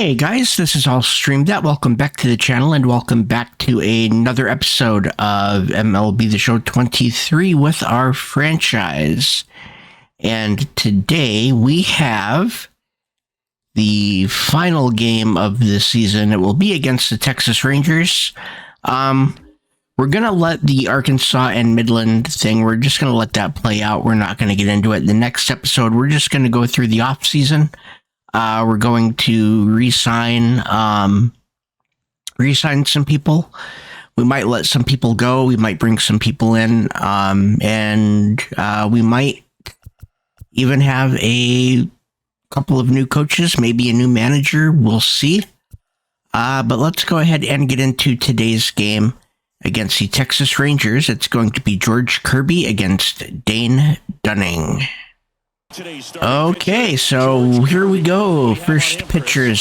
Hey guys, this is illstreamthat. Welcome back to the channel and welcome back to another episode of MLB The Show 23 with our franchise. And today we have the final game of the season. It will be against the Texas Rangers. We're going to let the Arkansas and Midland thing, we're just going to let that play out. We're not going to get into it. The next episode, we're just going to go through the off season. We're going to re-sign some people. We might let some people go. We might bring some people in. And we might even have a couple of new coaches, maybe a new manager. We'll see. But let's go ahead and get into today's game against the Texas Rangers. It's going to be George Kirby against Dane Dunning. Okay, so here we go. First hitter is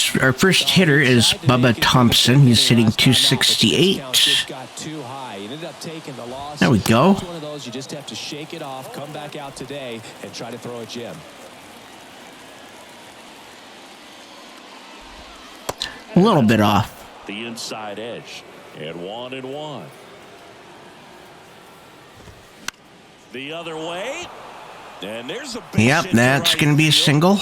Bubba Thompson. He's hitting .268. There we go. One of those you just have to shake it off, come back out today, and try to throw a gem. A little bit off. The inside edge, and 1-1. The other way. And there's a yep, that's going to be a single.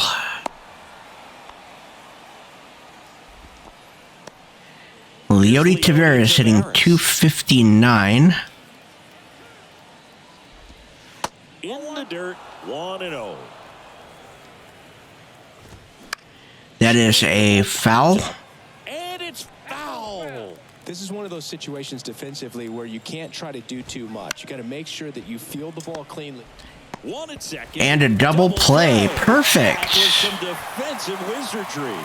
Leody Taveras hitting .259. In the dirt, 1-0. That is a foul. And it's foul. This is one of those situations defensively where you can't try to do too much. You got to make sure that you field the ball cleanly. And a double play. Perfect. Some defensive wizardry.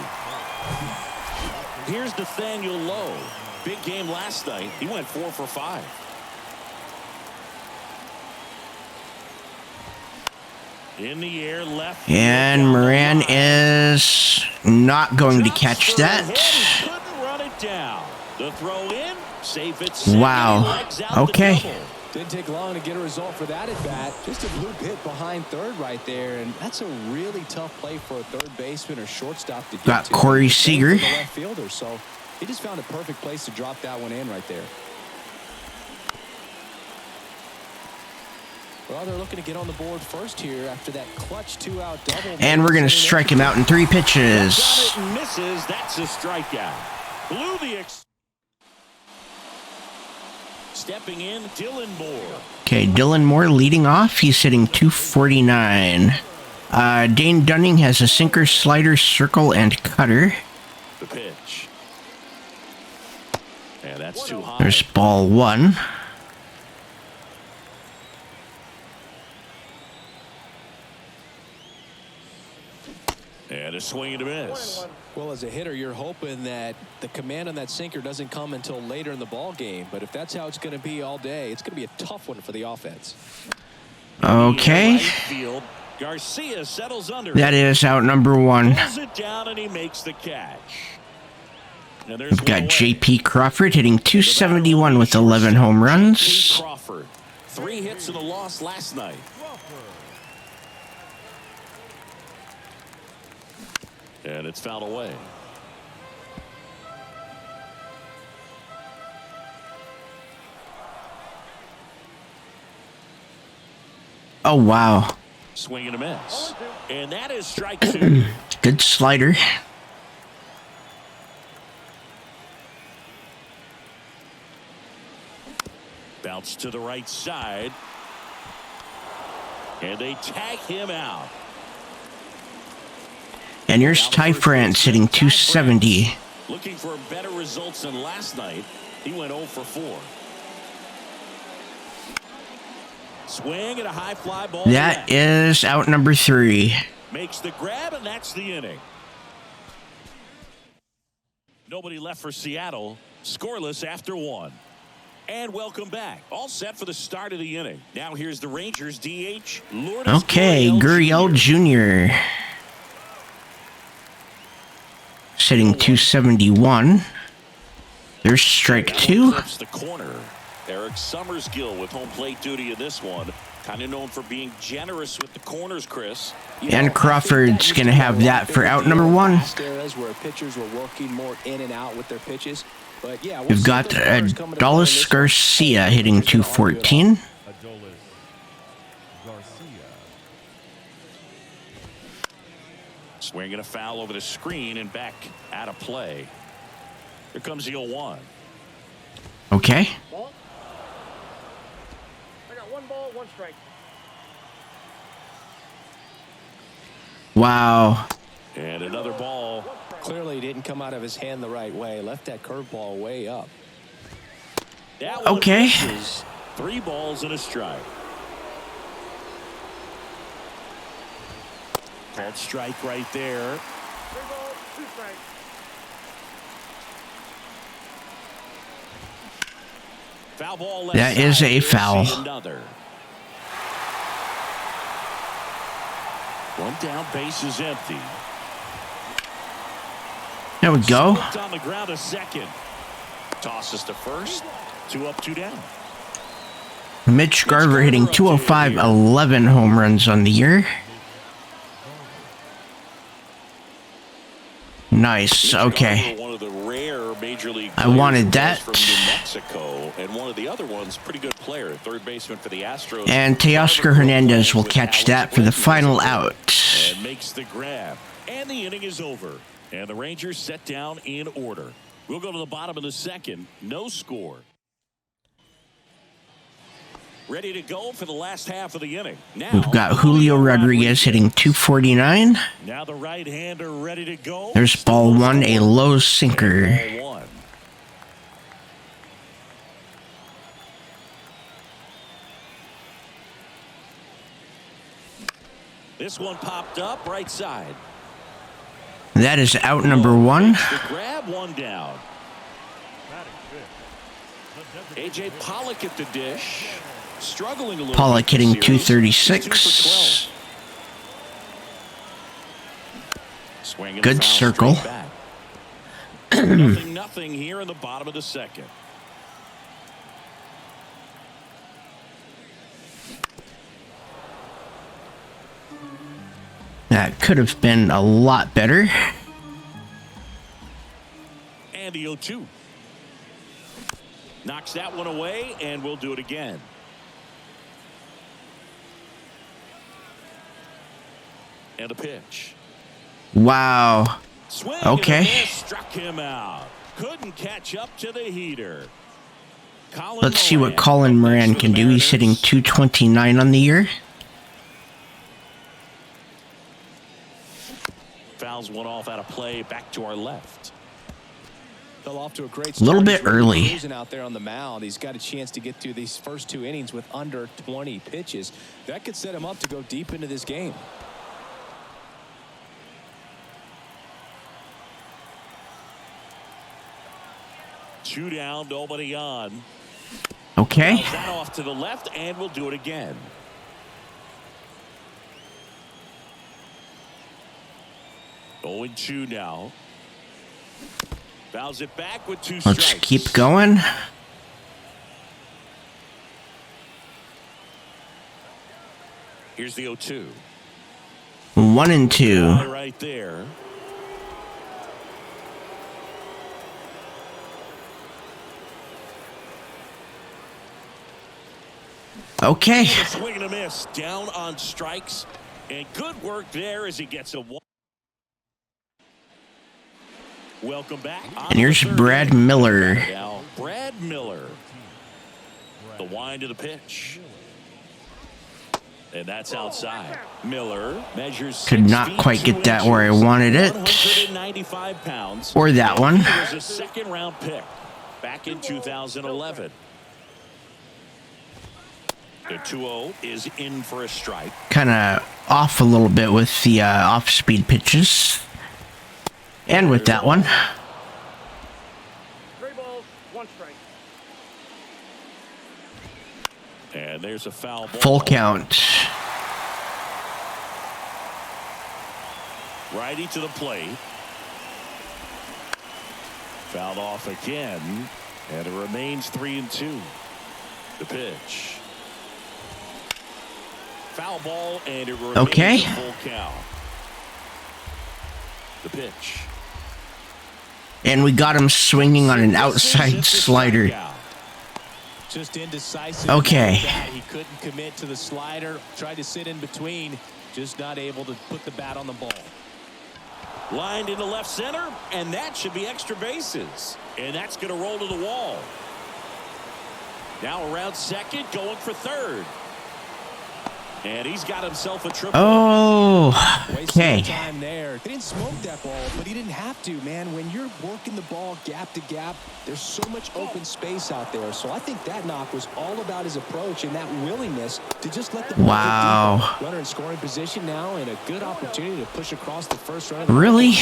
Here's Nathaniel Lowe. Big game last night. He went 4 for 5. In the air, left. And Moran is not going to catch that. Couldn't run it down. The throw in. Safe at wow. Okay. Didn't take long to get a result for that at bat. Just a blue hit behind third right there, and that's a really tough play for a third baseman or shortstop to get got to. Corey Seager. The left fielder, so he just found a perfect place to drop that one in right there. Well, they're looking to get on the board first here after that clutch 2-out double. And we're going to strike him out in 3 pitches. Got it and misses. That's a strikeout. Blew the stepping in, Dylan Moore. Okay, Dylan Moore leading off. He's hitting .249. Dane Dunning has a sinker, slider, circle, and cutter. The pitch. And that's too high. There's ball 1. And a swing and a miss. Well, as a hitter, you're hoping that the command on that sinker doesn't come until later in the ball game. But if that's how it's going to be all day, it's going to be a tough one for the offense. Okay. Right Garcia settles under. That is out number 1. Pulls it down and he makes the catch. We've got J.P. Crawford hitting .271 with 11 home runs. Crawford, 3 hits and a loss last night. And it's fouled away. Oh, wow. Swing and a miss. And that is strike 2. Good slider. Bounce to the right side. And they tag him out. And here's Ty France hitting .270. Looking for better results than last night. He went 0 for 4. Swing and a high fly ball. That is out number 3. Makes the grab, and that's the inning. Nobody left for Seattle. Scoreless after 1. And welcome back. All set for the start of the inning. Now here's the Rangers DH. Lourdes Gurriel Jr. Sitting .271. There's strike 2. The corner. Eric Summersgill with home plate duty in this one. Kind of known for being generous with the corners, Chris. And Crawford's going to have that for out number 1. Where pitchers were working more in and out with their pitches. But yeah, We've got Adolis Garcia hitting 214. Swinging a foul over the screen and back out of play. Here comes the 0-1. Okay. Ball. I got 1 ball, 1 strike. Wow. And another ball. Clearly didn't come out of his hand the right way. Left that curveball way up. That one okay. misses. 3 balls and a strike. Called strike right there. 3 balls, 2 strikes. Foul ball left That is side. a foul. Another. 1 down, base is empty. There we go. Slipped on the ground a second. Tosses to first. 2 up, 2 down. Mitch Garver hitting 205, 11 home runs on the year. Nice. Okay. One of the rare major league I wanted players that. from New Mexico, and one of the other ones, pretty good player, third baseman for the Astros. And Teoscar Hernandez will catch that for the final out. And makes the grab. And the inning is over. And the Rangers set down in order. We'll go to the bottom of the second. No score. Ready to go for the last half of the inning. Now, We've got Julio Rodriguez hitting 249. Now the right-hander ready to go. There's ball 1, a low sinker. Ball 1. This one popped up right side. That is out number 1. The grab, 1 down. A.J. Pollock at the dish. Struggling a little. Pollock bit this hitting series. 236. 2 for 12. Swinging a Good foul circle. straight back. Nothing here in the bottom of the second. That could have been a lot better. And the 0-2. Knocks that one away, and we'll do it again. And a pitch. Wow. Swing Okay. and a miss, struck him out. Couldn't catch up to the heater. Let's see what Colin Moran can do. He's hitting 229 on the year. Fouls one off out of play, back to our left. Fell off to a great A little start. bit He's really early. cruising out there on the mound. He's got a chance to get through these first 2 innings with under 20 pitches. That could set him up to go deep into this game. Two down, nobody on. Okay. Fouls that off to the left, and we'll do it again. Oh, and 2 now. Fouls it back with 2 strikes. Let's keep going. Here's the 0-2. 1 and 2. Right there. Okay. Swing and a miss. Down on strikes. And good work there as he gets a 1. Welcome back. And here's Brad Miller. Now, Brad Miller. The wind to the pitch. And that's outside. Miller measures Could not quite get that where I wanted it. 195 pounds. Or that one. He was a second-round pick back in 2011. The 2-0 is in for a strike. Kind of off a little bit with the off-speed pitches. And with that one. 3 balls, 1 strike. And there's a foul ball. Full count. Righty to the plate. Fouled off again. And it remains 3-2. The pitch. Foul ball, and it remains Okay. a full count. The pitch. And we got him swinging on an outside slider. Just indecisive. Okay. He couldn't commit to the slider. Tried to sit in between. Just not able to put the bat on the ball. Lined into left center, and that should be extra bases. And that's going to roll to the wall. Now around second, going for third. And he's got himself a triple. Oh, okay. Time there. He didn't smoke that ball, but he didn't have to, man. When you're working the ball gap to gap, there's so much open space out there. So I think that knock was all about his approach and that willingness to just let the ball Wow. get deep. Runner in scoring position now, and a good opportunity to push across the first run. Really?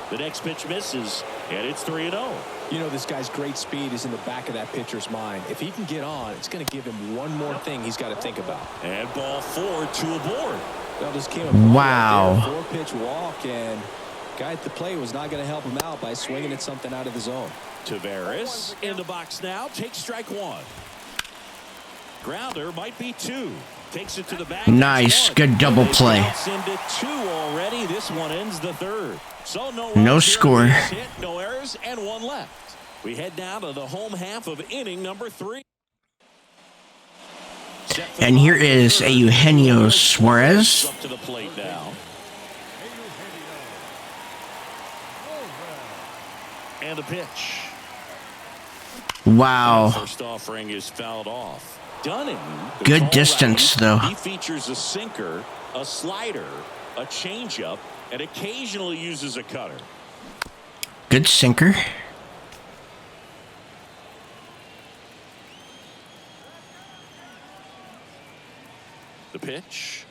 The next pitch misses, and it's 3-0. You know, this guy's great speed is in the back of that pitcher's mind. If he can get on, it's going to give him one more thing he's got to think about. And ball 4, 2 aboard. That just came a wow. right there, 4-pitch walk, and guy at the plate was not going to help him out by swinging at something out of the zone. Tavares in the box now. Takes strike 1. Grounder might be 2. Takes it to the back. Nice. Good double play. Into 2 already. This one ends the third. So no score. Hit, no errors, and 1 left. We head down to the home half of inning number 3. And here is Eugenio Suarez. Up to the plate now. And a pitch. Wow. First offering is fouled off. Dunning. Good distance, though. He features a sinker, a slider, a changeup, and occasionally uses a cutter. Good sinker. The pitch.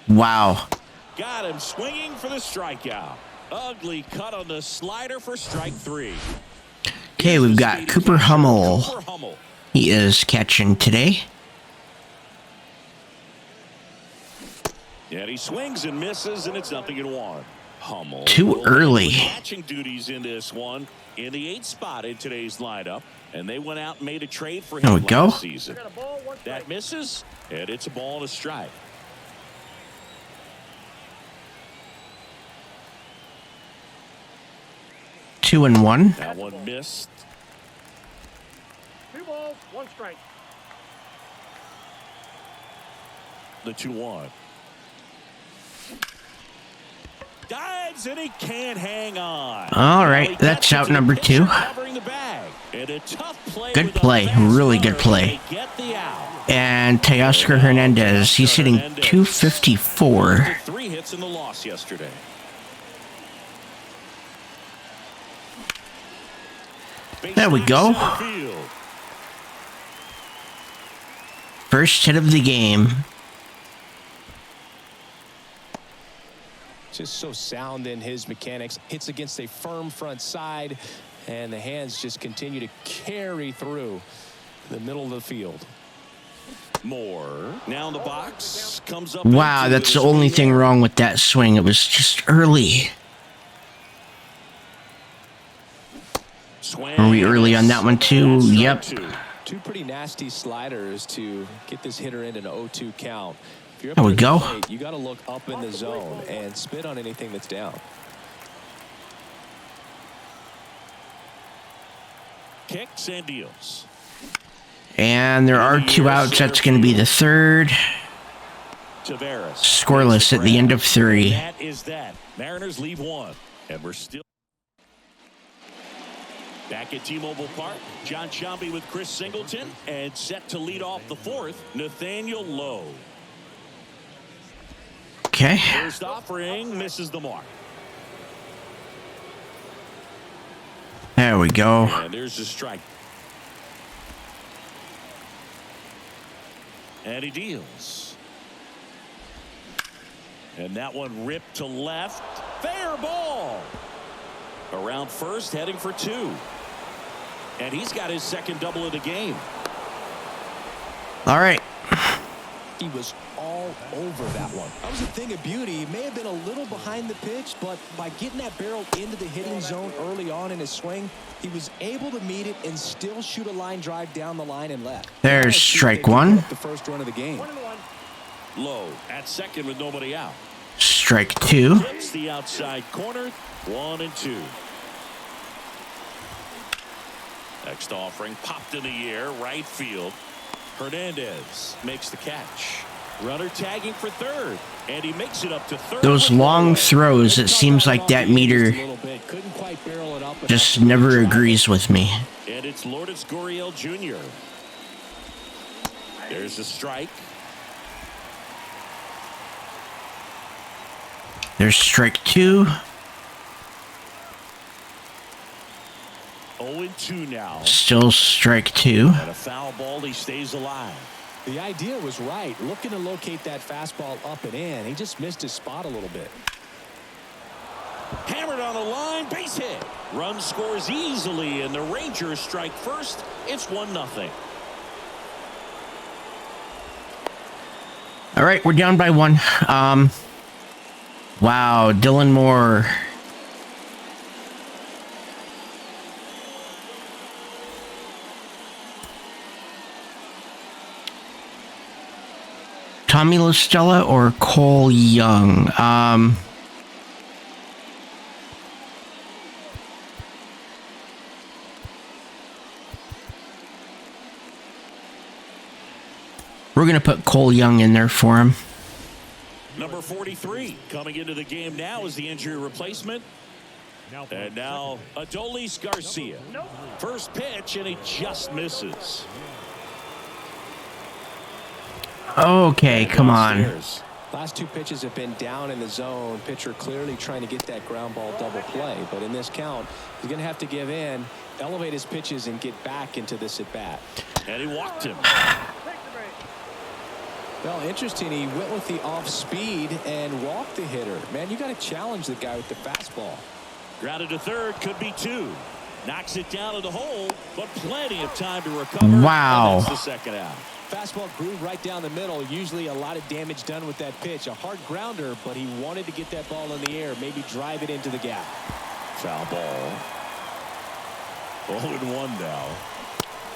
Wow. Got him swinging for the strikeout. Ugly cut on the slider for strike 3. Okay, we've got Cooper Hummel. He is catching today. And he swings and misses, and it's 0-1. Hummel. Too early. Catching duties in this one in the 8th spot in today's lineup, and they went out and made a trade for him There we go. last season. That misses, and it's a ball and a strike. 2-1. That one missed. 2 balls, 1 strike. The 2-1. Dives, and he can't hang on. All right, that's out number 2. Good play, really good play. And Teoscar Hernandez, he's hitting .254. 3 hits in the loss yesterday. There we go. First hit of the game. Just so sound in his mechanics. Hits against a firm front side, and the hands just continue to carry through the middle of the field. More. Now in the box. Comes up. Wow, that's the only thing wrong with that swing. It was just early. Were we early on that one too? Yep. 2 pretty nasty sliders to get this hitter in an 0-2 count. If you're up There we at the go. plate, you got to look up in the zone and spit on anything that's down. Kicks and deals. And there are 2 outs. That's going to be the third. Tavares. Scoreless at the end of 3. That is that. Mariners leave 1, and we're still back at T-Mobile Park. John Sciambi with Chris Singleton, and set to lead off the 4th, Nathaniel Lowe. Okay. First offering misses the mark. There we go. And there's the strike. And he deals. And that one ripped to left. Fair ball. Around first, heading for 2. And he's got his second double of the game. All right. He was all over that one. That was a thing of beauty. He may have been a little behind the pitch, but by getting that barrel into the hitting zone early on in his swing, he was able to meet it and still shoot a line drive down the line and left. There's strike one. The first run of the game. 1-1. Low at second with nobody out. Strike two. Hits the outside corner. 1-2. Next offering popped in the air, right field. Hernandez makes the catch. Runner tagging for third, and he makes it up to third. Those long throws, it seems like that meter just never agrees with me. And it's Lourdes Gurriel Jr. There's a strike. There's strike two. 0-2 now. Still strike two. And a foul ball, he stays alive. The idea was right. Looking to locate that fastball up and in. He just missed his spot a little bit. Hammered on the line, base hit. Run scores easily, and the Rangers strike first. It's 1-0. All right, we're down by one. Wow, Dylan Moore. Tommy LaStella or Cole Young? We're going to put Cole Young in there for him. Number 43 coming into the game now is the injury replacement. And now Adolis Garcia. First pitch, and he just misses. Okay, come on. Last two pitches have been down in the zone. Pitcher clearly trying to get that ground ball double play. But in this count, he's going to have to give in, elevate his pitches, and get back into this at bat. And he walked him. Well, interesting. He went with the off speed and walked the hitter. Man, you got to challenge the guy with the fastball. Grounded to third, could be two. Knocks it down in the hole, but plenty of time to recover. Wow. And that's the second out. Fastball grooved right down the middle. Usually a lot of damage done with that pitch. A hard grounder, but he wanted to get that ball in the air, maybe drive it into the gap. Foul ball. 0-1 now.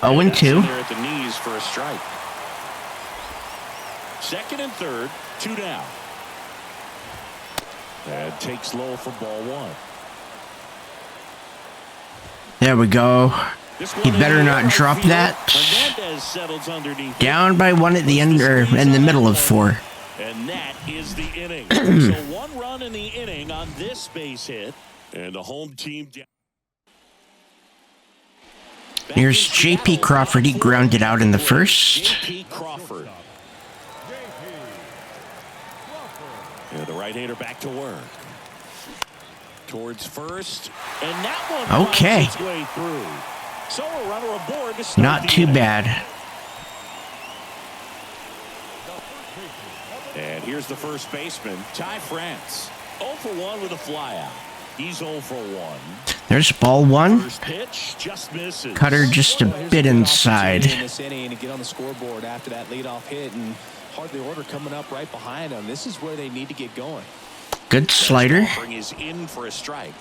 0-2. There at the knees for a strike. Second and third, 2 down. And takes low for ball one. There we go. He better not drop that. Down by one at the end, or in the middle of 4. And that is the inning. So 1 run in the inning on this base hit. And the home team down. Here's J.P. Crawford. He grounded out in the first. J.P. Crawford. Yeah, the right-hander back to work. Towards first. And that one okay. Its way through. So a runner aboard to start Not too bad. And here's the first baseman, Ty France. 0 for 1 with a flyout. He's 0 for 1. There's ball one. First pitch just misses. Cutter just a bit inside. In this inning to get on the scoreboard after that leadoff hit, and hardly order coming up right behind them. This is where they need to get going. Good slider. Is in for a strike.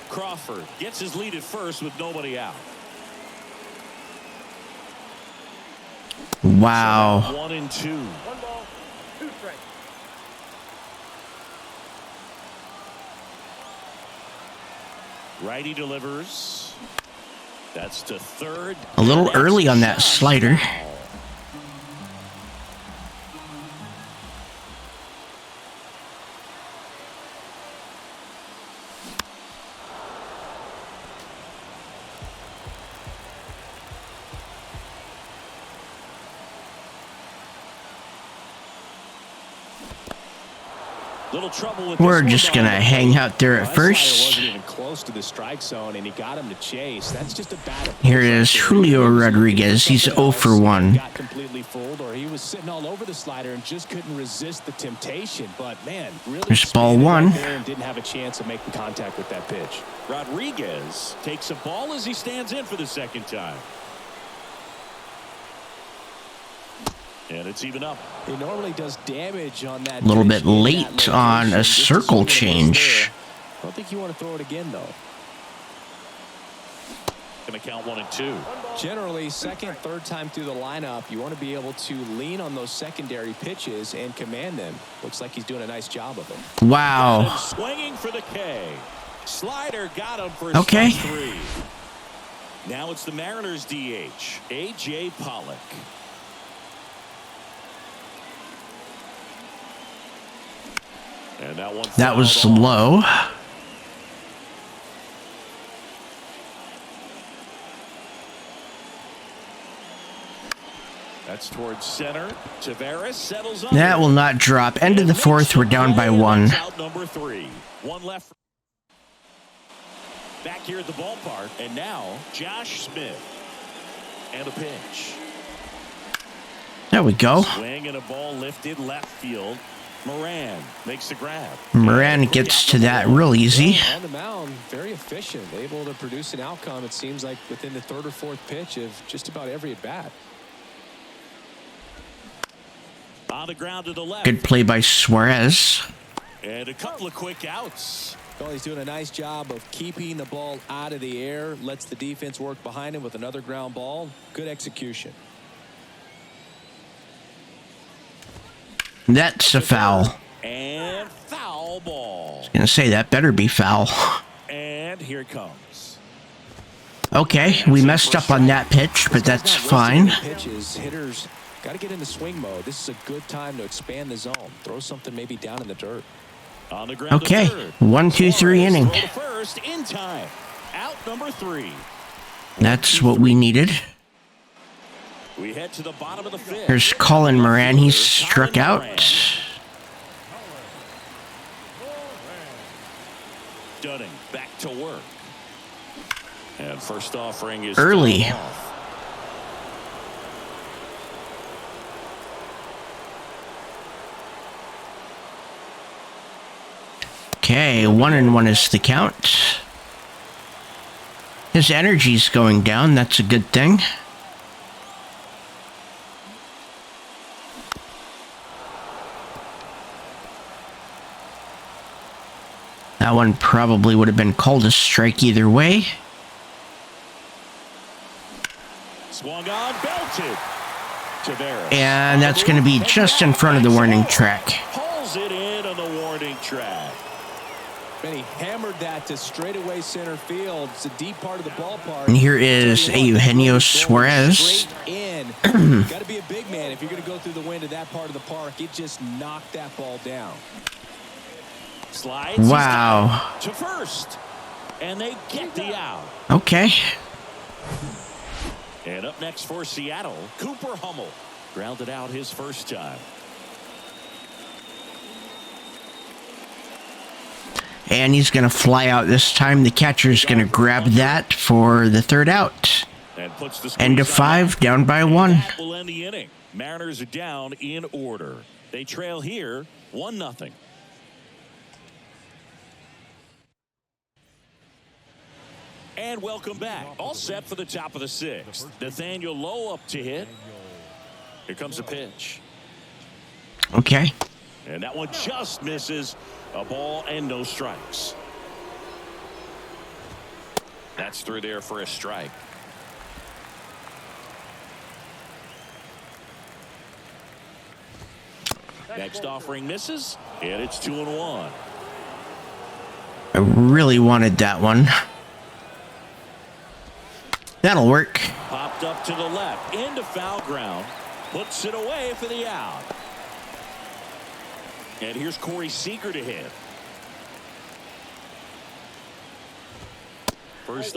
Crawford gets his lead at first with nobody out. Wow. So 1-2. 1 ball, 2 strikes. Righty delivers. That's to third. A little early on that slider. Little trouble with We're just gonna hang out there at first. Wasn't even close to the strike zone, and he got him to chase. That's just a bad approach. Here is Julio Rodriguez. He's 0 for 1. Got completely fooled, or he was sitting all over the slider and just couldn't resist the temptation. But man, really, There's ball spinning one. right there and didn't have a chance of making contact with that pitch. Rodriguez takes a ball as he stands in for the second time. And it's even up. He normally does damage on that. A little bit late on a circle change. I don't think you want to throw it again, though. Going to count 1 and 2. Generally, second, third time through the lineup, you want to be able to lean on those secondary pitches and command them. Looks like he's doing a nice job of it. Wow. Swinging for the K. Slider got him for okay. 3. Now it's the Mariners DH, A.J. Pollock. And that was low. That's towards center. Tavares settles on. That will not drop. End of the fourth. We're down by 1. Out number 3. 1 left. Back here at the ballpark, and now Josh Smith. And a pitch. There we go. Swing and a ball lifted left field. Moran makes the grab. Moran gets to that real easy. On the mound, very efficient, able to produce an outcome. It seems like within the third or fourth pitch of just about every at bat. On the ground to the left. Good play by Suarez. And a couple of quick outs. Well, he's doing a nice job of keeping the ball out of the air. Lets the defense work behind him with another ground ball. Good execution. That's a foul. And foul ball. I was gonna say that better be foul. And here it comes. Okay, we messed up on that pitch, but that's fine. Pitches, hitters got to get into swing mode. This is a good time to expand the zone. Throw something maybe down in the dirt. On the ground. Okay, 1, 2, 3 inning. First in time. Out number 3. That's what we needed. We head to the bottom of the 5th. There's Colin Moran. He's struck out. Dunning back to work. And first offering is early. Okay, 1-1 is the count. His energy's going down. That's a good thing. That one probably would have been called a strike either way. Swung on, belted. Tavares. And that's going to be just in front of the warning track. Pulls it in on the warning track. And he hammered that to straightaway center field. It's a deep part of the ballpark. And here is Eugenio Suarez. Got to be a big man if you're going to go through the wind of that part of the park. It just knocked that ball down. Slides. Wow. To first. And they get the out. Okay. And up next for Seattle, Cooper Hummel. Grounded out his first time. And he's going to fly out this time. The catcher's going to grab that for the third out. And puts the end of 5, down by 1. That will end the inning. Mariners are down in order. They trail here 1-0. And welcome back. All set for the top of the 6th. Nathaniel Lowe up to hit. Here comes a pitch. Okay. And that one just misses. A ball and no strikes. That's through there for a strike. Next offering misses, and it's 2-1. I really wanted that one. That'll work. Popped up to the left, into foul ground. Puts it away for the out. And here's Corey Seager to hit.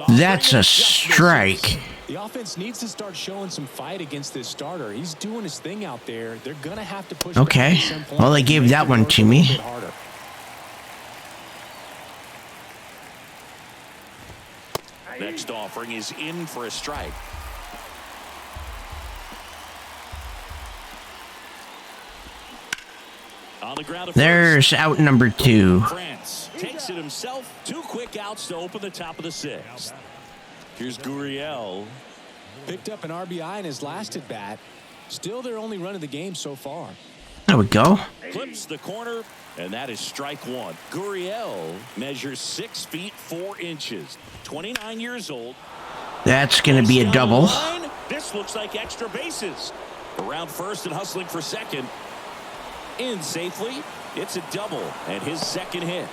That's a strike. The offense needs to start showing some fight against this starter. He's doing his thing out there. They're going to have to push. Okay. Well, they gave that one to me. Next offering is in for a strike. On the ground. There's out number 2. France takes it himself. 2 quick outs to open the top of the 6th. Here's Gurriel. Picked up an RBI in his last at bat. Still their only run of the game so far. There we go. Clips the corner, and that is strike one. Gurriel measures 6 feet 4 inches. 29 years old. That's going to be a double. This looks like extra bases. Around first and hustling for second. In safely. It's a double and his second hit.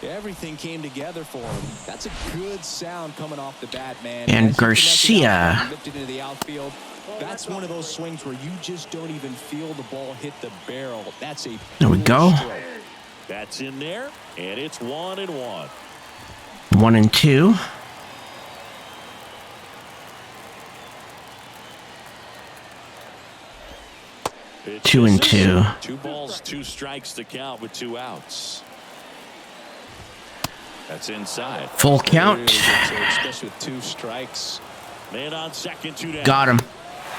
Everything came together for him. That's a good sound coming off the bat, man. And Garcia. Lifted into the outfield. That's one of those swings where you just don't even feel the ball hit the barrel. That's a there we go. Stroke. That's in there, and it's 1-1. 1-2. Pitch 2-2. 2 balls, 2 strikes to count with 2 outs. That's inside. Full count. Really good take, especially with 2 strikes. Man on second, 2 down. Got him.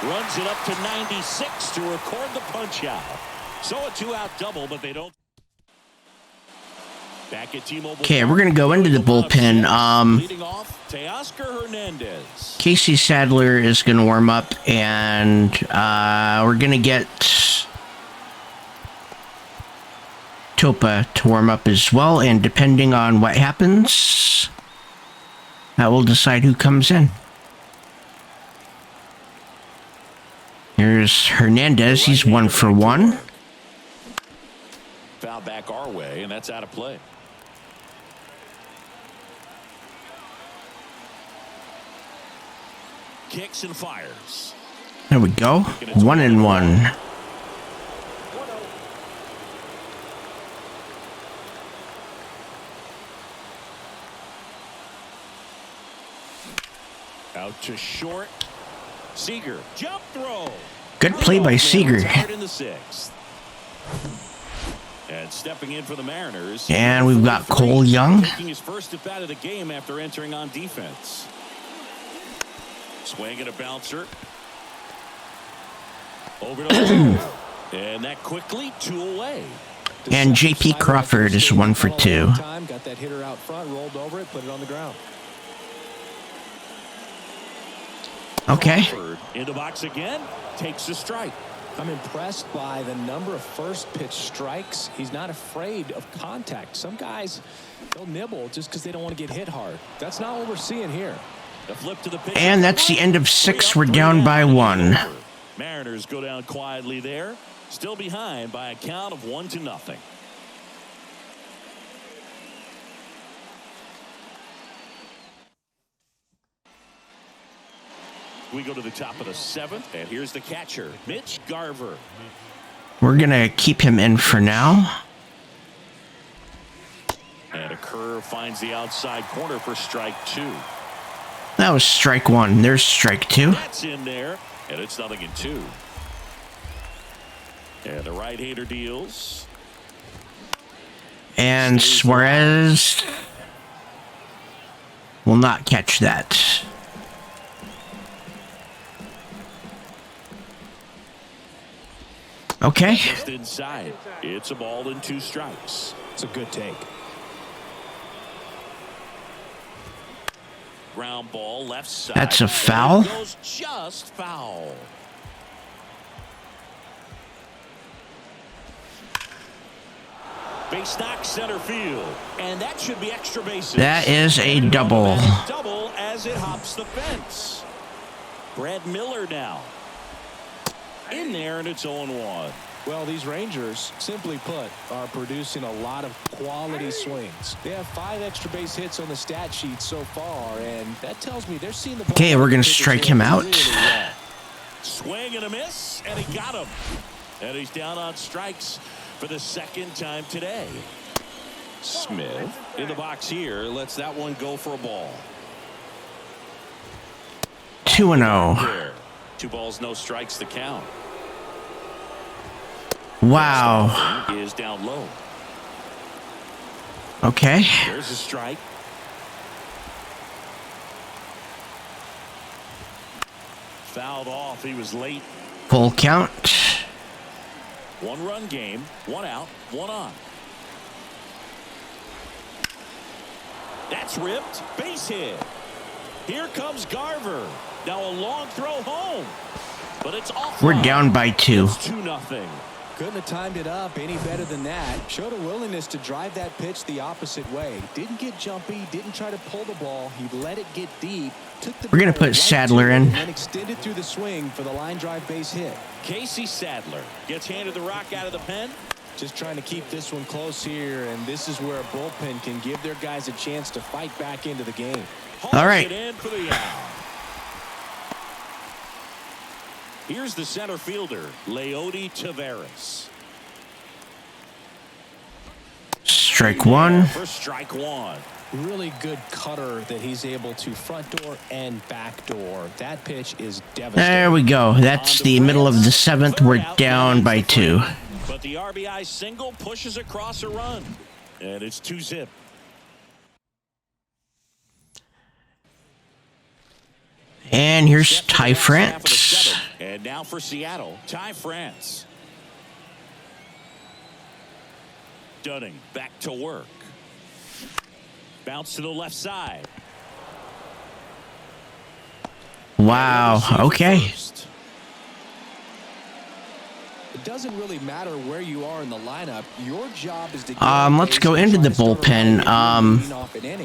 Runs it up to 96 to record the punch out. So a 2-out double, but they don't. Back at T-Mobile. Okay, we're gonna go into the bullpen. Leading off, Teoscar Hernandez. Casey Sadler is gonna warm up, and we're gonna get Topa to warm up as well. And depending on what happens, that will decide who comes in. Here's Hernandez. He's 1 for 1. Foul back our way, and that's out of play. Kicks and fires. There we go. 1-1. Out to short. Seager, jump throw. Good play by Seager. In the 6th. And stepping in for the Mariners. And we've got Cole Young. Taking his first at bat of the game after entering on defense. Swing and a bouncer. Over to and that quickly 2 away. And J.P. Crawford is 1 for 2. Got that hitter out front, rolled over it, put it on the ground. Okay. Crawford in the box again, takes a strike. I'm impressed by the number of first pitch strikes. He's not afraid of contact. Some guys, they'll nibble just because they don't want to get hit hard. That's not what we're seeing here. The flip to the pitch. And that's the end of 6. We're down by 1. Mariners go down quietly there. Still behind by a count of 1-0. We go to the top of the 7th, and here's the catcher, Mitch Garver. We're going to keep him in for now. And a curve finds the outside corner for strike 2. That was strike 1. There's strike 2. That's in there, and it's 0-2. And the right-hander deals. And Suarez will not catch that. Okay. Just inside. It's a ball and 2 strikes. It's a good take. Ground ball left side. That's a foul. It goes just foul. Base knock center field, and that should be extra bases. That is a double. Double as it hops the fence. Brad Miller now in there, and it's 0-1. Well, these Rangers, simply put, are producing a lot of quality swings. They have 5 extra base hits on the stat sheet so far, and that tells me they're seeing the ball. Okay, we're going to strike him out. Really well. Swing and a miss, and he got him. And he's down on strikes for the 2nd time today. Smith in the box here lets that one go for a ball. 2-0. 2 balls, no strikes to count. Wow. Is down low. Okay. There's a strike. Fouled off. He was late. Full count. 1-run game. 1 out. 1 on. That's ripped. Base hit. Here comes Garver. Now a long throw home. but it's off. We're down by 2. It's 2-0. Couldn't have timed it up any better than that. Showed a willingness to drive that pitch the opposite way. Didn't get jumpy, didn't try to pull the ball. He let it get deep. We're going to put Sadler in. And extended through the swing for the line drive base hit. Casey Sadler gets handed the rock out of the pen. Just trying to keep this one close here, and this is where a bullpen can give their guys a chance to fight back into the game. All right. It in for the out. Here's the center fielder, Leody Taveras. Strike 1. For strike 1. Really good cutter that he's able to front door and back door. That pitch is devastating. There we go. That's the middle of the 7th. We're down by 2. But the RBI single pushes across a run. And it's 2-0. And here's Ty France. And now for Seattle, Ty France. Dunning back to work. Bounce to the left side. Wow. Okay. It doesn't really matter where you are in the lineup. Your job is to Let's go into the bullpen.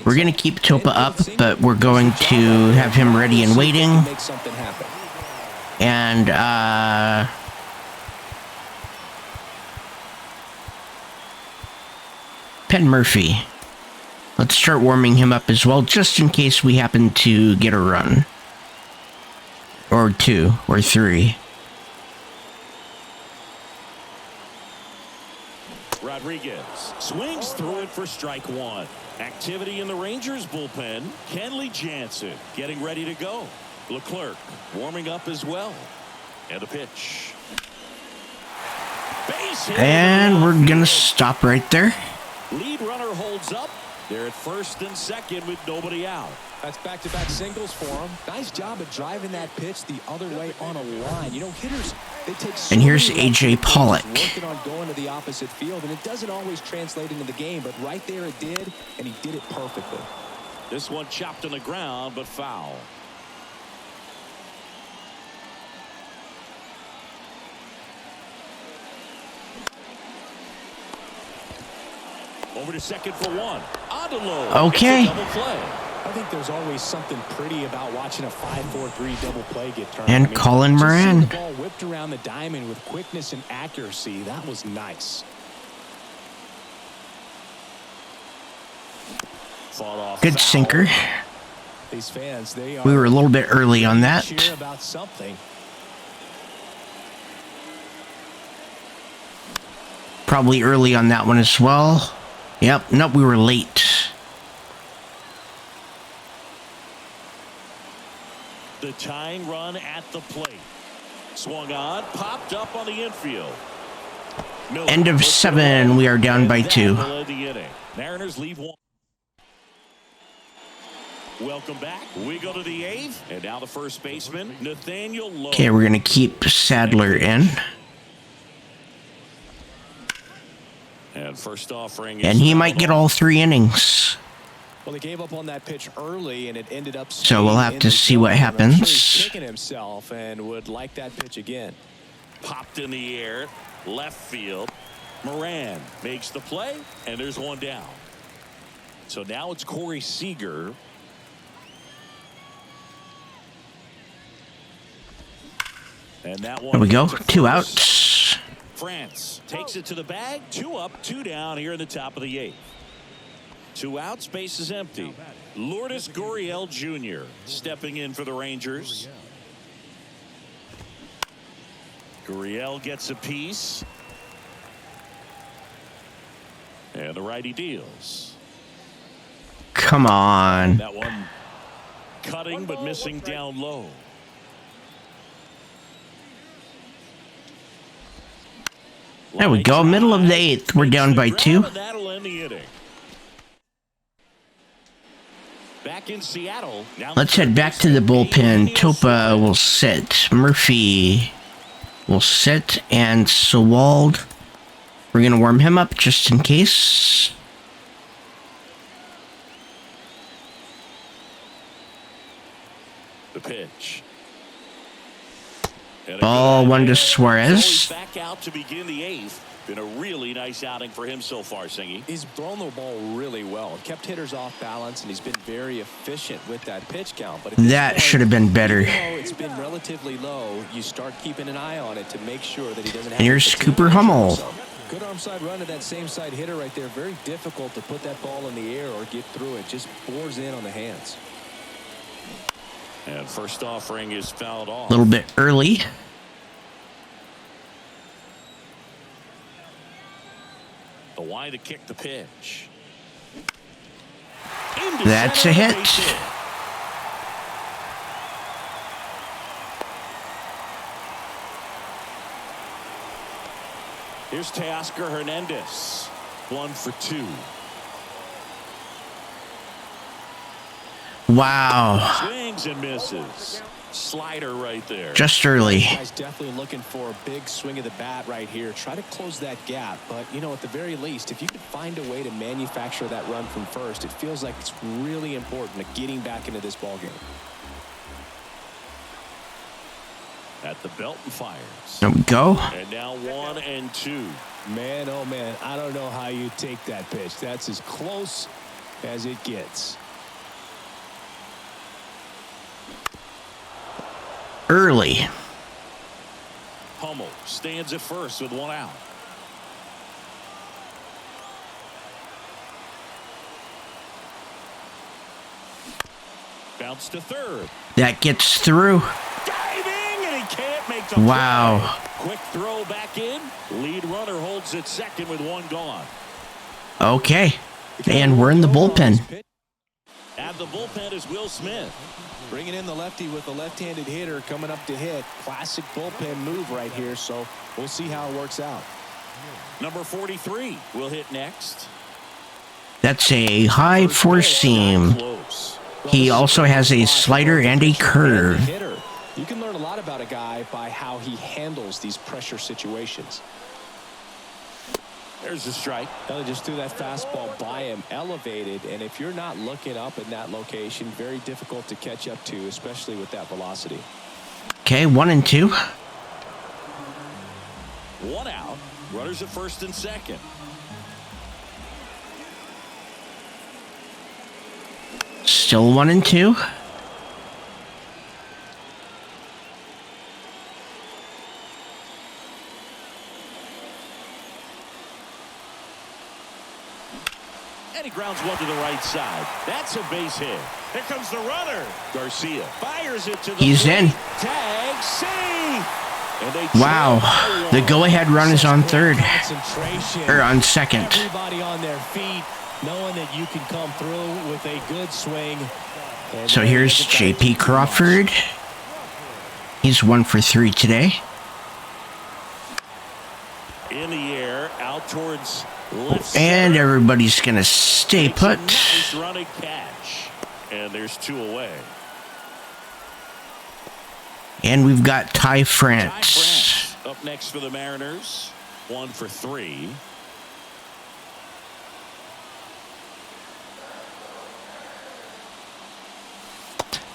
We're going to keep Topa up, but we're going to have him ready and waiting. Make something happen. And Penn Murphy. Let's start warming him up as well, just in case we happen to get a run. Or 2, or 3. Rodriguez swings through it for strike 1. Activity in the Rangers bullpen. Kenley Jansen getting ready to go. Leclerc warming up as well. And a pitch. Base hit. And we're going to stop right there. Lead runner holds up. They're at first and second with nobody out. That's back-to-back singles for him. Nice job of driving that pitch the other way on a line. You know, hitters, they take so and here's many A.J. Pollock. working on going to the opposite field, and it doesn't always translate into the game, but right there it did, and he did it perfectly. This one chopped on the ground, but foul. Over to second for 1. Odelo. Okay. Double play. I think there's always something pretty about watching a 5-4-3 double play get turned. And Colin Moran. The ball whipped around the diamond with quickness and accuracy. That was nice. Good Foul. sinker. These fans, We were a little bit early on that. cheer about something. Probably early on that one as well. Yep, nope, we were late. The tying run at the plate. Swung on, popped up on the infield. End of 7, we are down by 2. Mariners leave 1. Welcome back. We go to the 8th, and now the first baseman, Nathaniel Lowe. Okay, we're going to keep Sadler in. And first offering, And he might get all 3 innings. Well, he gave up on that pitch early, and it ended up. So we'll have to see what I'm sure happens. he's kicking himself and would like that pitch again. Popped in the air, left field. Moran makes the play, and there's one down. So now it's Corey Seager. And that one. There we go, to 2 first. outs. France takes it to the bag. 2 up, 2 down here in the top of the 8th. 2 outs, base is empty. Lourdes Gurriel Jr. stepping in for the Rangers. Gurriel gets a piece. And the righty deals. Come on. That one cutting but missing down low. There we go, middle of the 8th. We're down by 2. That'll end the inning. Back in Seattle. Let's head back to the bullpen. Topa will sit. Murphy will sit. And Sewald, we're going to warm him up just in case. The pitch. Ball one to Suarez. So he's back out to begin the eighth. Been a really nice outing for him so far, Singy. He's thrown the ball really well. Kept hitters off balance, and he's been very efficient with that pitch count. But that should have been better. Even though it's been relatively low, you start keeping an eye on it to make sure that he doesn't have. And here's Cooper Hummel. Good arm side run to that same side hitter right there. Very difficult to put that ball in the air or get through it. Just bores in on the hands. And first offering is fouled off. A little bit early. The wide to kick the pitch. That's a hit. Here's Teoscar Hernandez. 1 for 2. Wow. Swings and misses. Slider right there. Just early. Guy's definitely looking for a big swing of the bat right here. Try to close that gap. But, you know, at the very least, if you could find a way to manufacture that run from first, it feels like it's really important to getting back into this ball game. At the belt and fires. There we go. And now 1 and 2. Man, oh man, I don't know how you take that pitch. That's as close as it gets. Early. Hummel stands at first with 1 out. Bounce to third. That gets through. Diving, and he can't make the Wow. play. Quick throw back in. Lead runner holds at second with 1 gone. Okay. And we're in the bullpen. At the bullpen is Will Smith. Bringing in the lefty with a left-handed hitter coming up to hit. Classic bullpen move right here, so we'll see how it works out. Number 43 will hit next. That's a high four seam. Close. He also has a slider and a curve. You can learn a lot about a guy by how he handles these pressure situations. There's the strike. They just threw that fastball by him, elevated, and if you're not looking up in that location, very difficult to catch up to, especially with that velocity. Okay, 1 and 2. 1 out. Runners at first and second. Still 1 and 2. And he grounds one to the right side. That's a base hit. Here comes the runner. Garcia fires it to the He's in. Tag safe. And they Wow. The go-ahead run is on third. Concentration. Or on second. Everybody on their feet, knowing that you can come through with a good swing. And So then here's get back J.P. to the Crawford. He's 1 for 3 today. in the air out towards left And center. everybody's going to stay Makes a put. nice running catch. And there's 2 away. And we've got Ty Ty France. France up next for the Mariners. 1 for 3.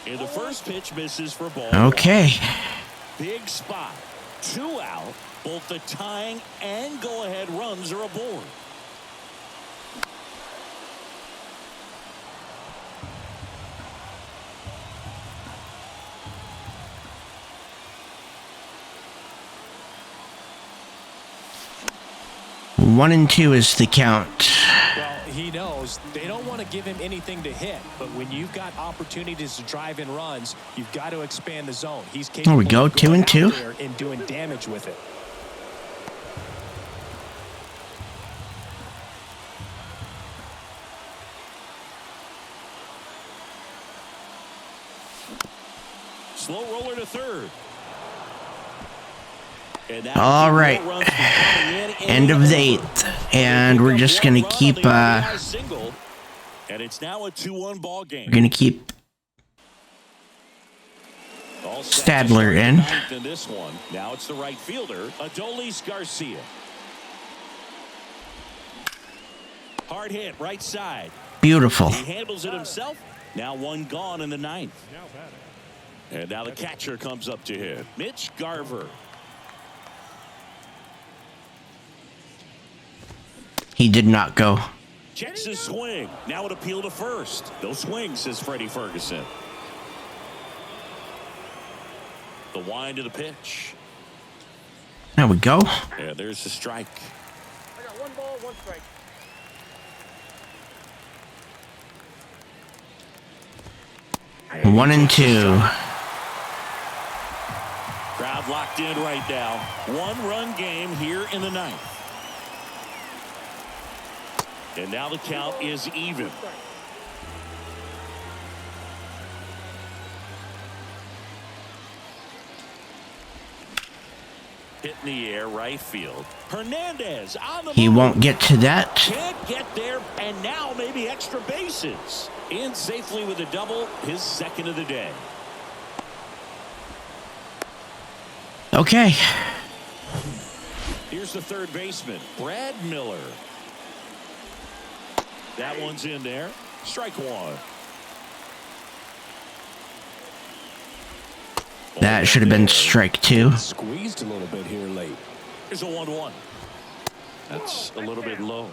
And the first pitch misses for ball. Okay. Big spot. 2 out. Both the tying and go-ahead runs are aboard. Well, 1-2 is the count. he knows they don't want to give him anything to hit, but when you've got opportunities to drive in runs, you've got to expand the zone. He's capable There we go, of going 2-2. out there and doing damage with it. Slow roller to third. And that All right. more runs coming in End of the 8th. And we're just going to keep single, and it's now a 2-1 ball game. we're going to keep All set to Stadler start the in. ninth in this one. Now it's the right fielder, Adolis Garcia. Hard hit, right side. beautiful. He handles it himself. Now 1 gone in the 9th. And now the catcher comes up to hit. Mitch Garver. He did not go. Checks his swing. Now an appeal to first. No swing, says Freddie Ferguson. The wind to the pitch. There we go. And there's the strike. I got 1 ball, 1 strike. One and two. Crowd locked in right now. 1-run game here in the 9th. And now the count is even. Hit in the air, right field. Hernandez on the He move. won't get to that. Can't get there, and now maybe extra bases. In safely with a double, his 2nd of the day. Okay. Here's the 3rd baseman, Brad Miller. That one's in there. Strike 1. That should have been strike 2. Squeezed a little bit here late. Here's a 1-1. That's a little bit low.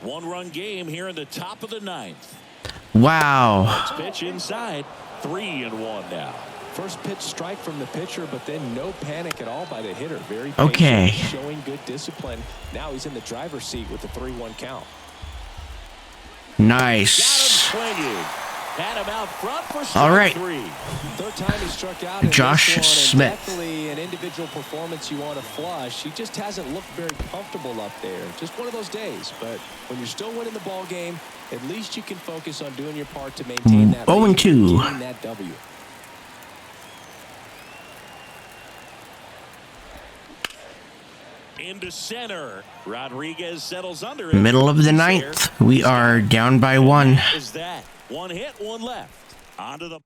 1-run game here in the top of the 9th. Wow. Pitch inside. 3-1 now. First pitch strike from the pitcher, but then no panic at all by the hitter. Very patient, Okay. showing good discipline. Now he's in the driver's seat with the 3-1 count. Nice. Got him swinging. Had him out front for strike All right. 3. Third time he struck out in Josh this one, and Smith. definitely an individual performance you want to flush. He just hasn't looked very comfortable up there. Just one of those days. But when you're still winning the ball game, at least you can focus on doing your part to maintain that lead, 0-2. getting that W. Into center. Rodriguez settles under it. Middle of the 9th. We are down by 1. Is that 1 hit, 1 left. Onto the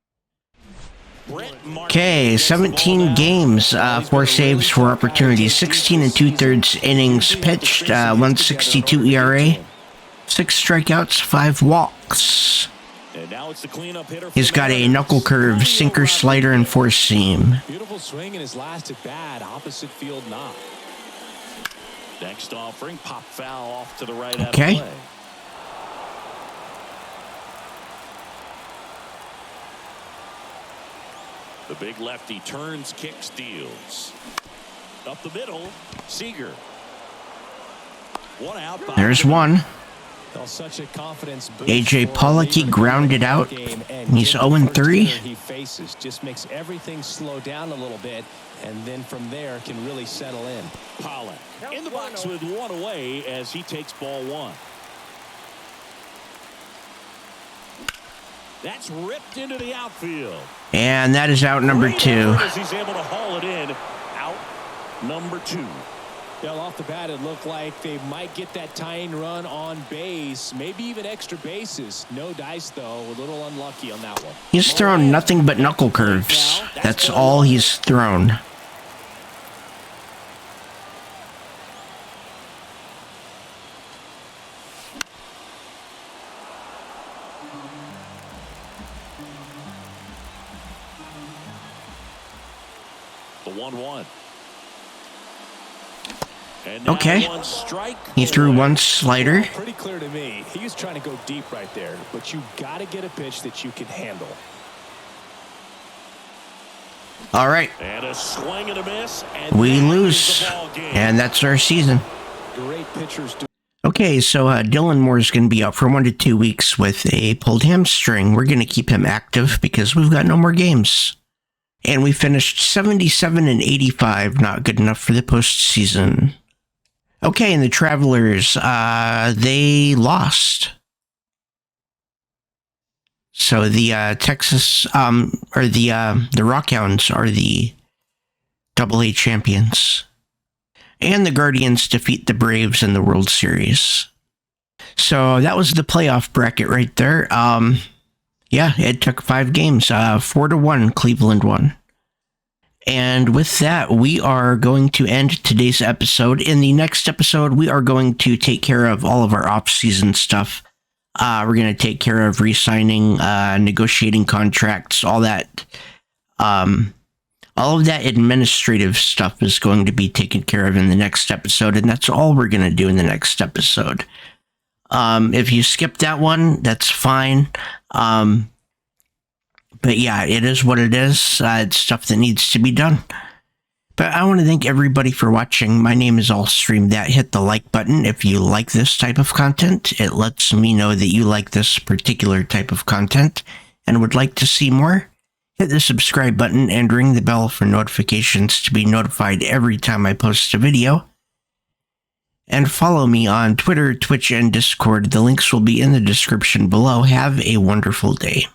Okay, 17 games, 4 saves, 4 opportunities, 16 and 2/3 innings pitched, 1.62 ERA, 6 strikeouts, 5 walks. And now it's the cleanup hitter. He's got a knuckle curve, sinker, slider, and 4-seam. Beautiful swing in his last at bat, opposite field knock. Next offering, pop foul off to the right. Okay. Out of play. The big lefty turns, kicks, steals. Up the middle, Seager. 1 out. There's 1. Well, such a confidence boost AJ for Pollock, he Lieber grounded in that out. game, and He's getting the 0-3. first hitter he faces just makes everything slow down a little bit, and then from there can really settle in. Pollock in the box with 1 away as he takes ball 1. That's ripped into the outfield. And that is out number Great 2. effort as he's able to haul it in. Out number 2. Well, off the bat, it looked like they might get that tying run on base, maybe even extra bases. No dice, though. A little unlucky on that one. He's thrown nothing but knuckle curves. That's all he's thrown. The 1-1. And now Okay. 1 strike. He threw 1 slider. Pretty clear to me. He was trying to go deep right there, but you got to get a pitch that you can handle. All right. And a swing and a miss. And We that is lose. the ball game. And that's our season. Great pitchers do. Okay, so Dylan Moore is going to be out for 1 to 2 weeks with a pulled hamstring. We're going to keep him active because we've got no more games. And we finished 77 and 85, not good enough for the postseason. Okay, and the Travelers, they lost. So the Texas, or the Rockhounds are the AA champions. And the Guardians defeat the Braves in the World Series. So that was the playoff bracket right there. Yeah, it took 5 games. 4-1, Cleveland won. And with that, we are going to end today's episode. In the next episode, we are going to take care of all of our off-season stuff. We're going to take care of re-signing, negotiating contracts, all that. All of that administrative stuff is going to be taken care of in the next episode, and that's all we're going to do in the next episode. If you skip that one, that's fine. But yeah, it is what it is. It's stuff that needs to be done. But I want to thank everybody for watching. My name is illstreamthat. Hit the like button if you like this type of content. It lets me know that you like this particular type of content and would like to see more. Hit the subscribe button and ring the bell for notifications to be notified every time I post a video. And follow me on Twitter, Twitch, and Discord. The links will be in the description below. Have a wonderful day.